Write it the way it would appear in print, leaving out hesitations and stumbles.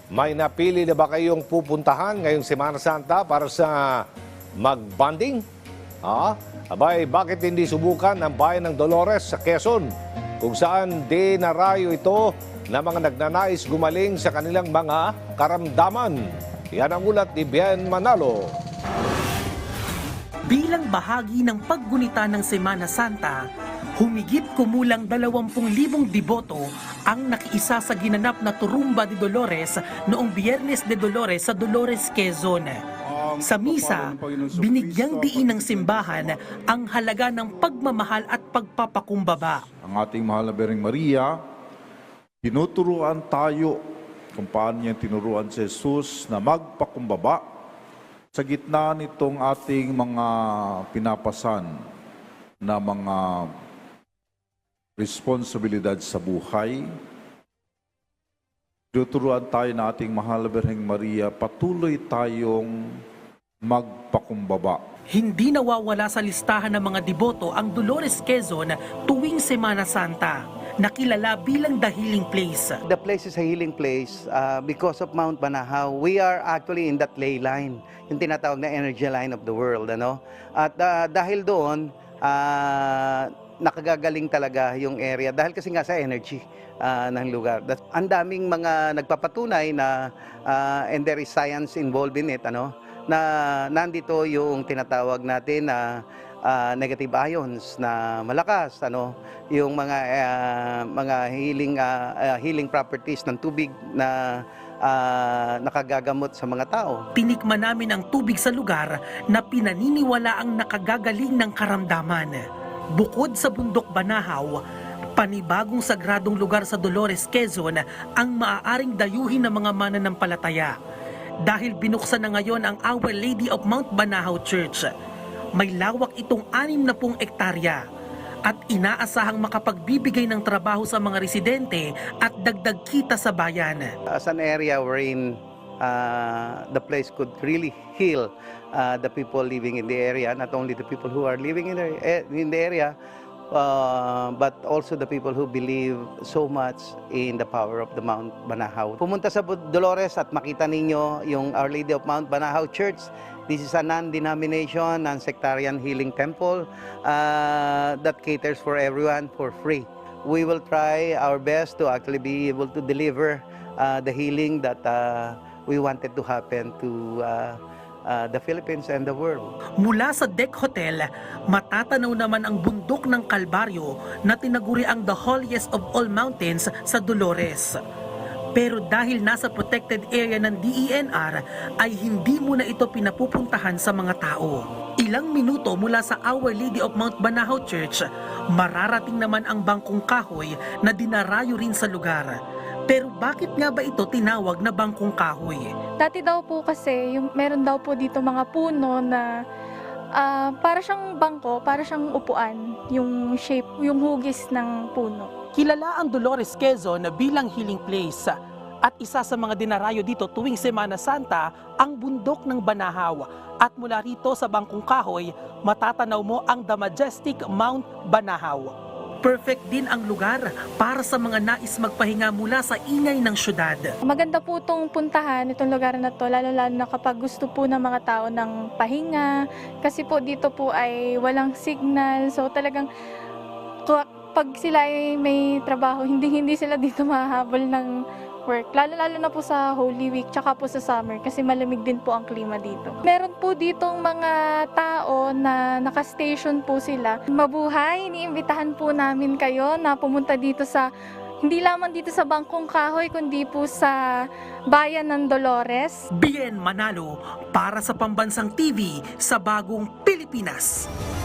May napili na ba kayong pupuntahan ngayong Semana Santa para sa mag-bonding? Abay, bakit hindi subukan ang bayan ng Dolores sa Quezon, kung saan dinarayo ito na mga nagnanais gumaling sa kanilang mga karamdaman? Yan ang ulat ni Bien Manalo. Bilang bahagi ng paggunita ng Semana Santa, humigit kumulang 20,000 deboto ang nakiisa sa ginanap na Turumba de Dolores noong Biyernes de Dolores sa Dolores, Quezon. Sa misa, binigyang diin ng simbahan ang halaga ng pagmamahal at pagpapakumbaba. Ang ating mahal na Birheng Maria, tinuturuan tayo kung paano niya tinuruan si Jesus na magpakumbaba sa gitna nitong ating mga pinapasan na mga responsibilidad sa buhay. Tinuturuan tayo na ating mahal na Birheng Maria, patuloy tayong magpakumbaba. Hindi nawawala sa listahan ng mga deboto ang Dolores, Quezon tuwing Semana Santa, nakilala bilang The Healing Place. The place is a healing place because of Mount Banahaw. We are actually in that ley line, yung tinatawag na energy line of the world. At dahil doon, nakagagaling talaga yung area dahil kasi nga sa energy ng lugar. Ang daming mga nagpapatunay na and there is science involved in it, na nandito yung tinatawag natin na negative ions na malakas, yung mga healing properties ng tubig na nakagagamot sa mga tao. Tinikman namin ang tubig sa lugar na pinaniniwala ang nakagagaling ng karamdaman. Bukod sa bundok Banahaw, panibagong sagradong lugar sa Dolores, Quezon ang maaaring dayuhin ng mga mananampalataya. Dahil binuksan na ngayon ang Our Lady of Mount Banahaw Church. May lawak itong 60 ektarya at inaasahang makapagbibigay ng trabaho sa mga residente at dagdag kita sa bayan. As an area wherein the place could really heal the people living in the area, not only the people who are living in the area, but also the people who believe so much in the power of the Mount Banahaw. Pumunta sa Dolores at makita ninyo yung Our Lady of Mount Banahaw Church. This is a non-denomination, non-sectarian healing temple that caters for everyone for free. We will try our best to actually be able to deliver the healing that we wanted to happen to the Philippines and the world. Mula sa Deck Hotel, matatanaw naman ang bundok ng Kalbaryo na tinaguri ang the holiest of all mountains sa Dolores. Pero dahil nasa protected area ng DENR, ay hindi muna ito pinapupuntahan sa mga tao. Ilang minuto mula sa Our Lady of Mount Banahaw Church, mararating naman ang Bangkong Kahoy na dinarayo rin sa lugar. Pero bakit nga ba ito tinawag na Bangkong Kahoy? Dati daw po kasi, meron daw po dito mga puno na para siyang bangko, para siyang upuan, yung shape, yung hugis ng puno. Kilala ang Dolores, Quezon bilang healing place. At isa sa mga dinarayo dito tuwing Semana Santa, ang bundok ng Banahaw. At mula rito sa Bangkong Kahoy, matatanaw mo ang the majestic Mount Banahaw. Perfect din ang lugar para sa mga nais magpahinga mula sa ingay ng syudad. Maganda po itong puntahan, itong lugar na to, lalo-lalo na kapag gusto po ng mga tao ng pahinga. Kasi po dito po ay walang signal, so talagang pag sila ay may trabaho, hindi sila dito mahahabol ng work. Lalo-lalo na po sa Holy Week, tsaka po sa summer, kasi malamig din po ang klima dito. Meron po ditong mga tao na naka-station po sila. Mabuhay, iniimbitahan po namin kayo na pumunta dito sa, hindi lamang dito sa Bangkong Kahoy, kundi po sa bayan ng Dolores. Bien Manalo para sa Pambansang TV sa Bagong Pilipinas.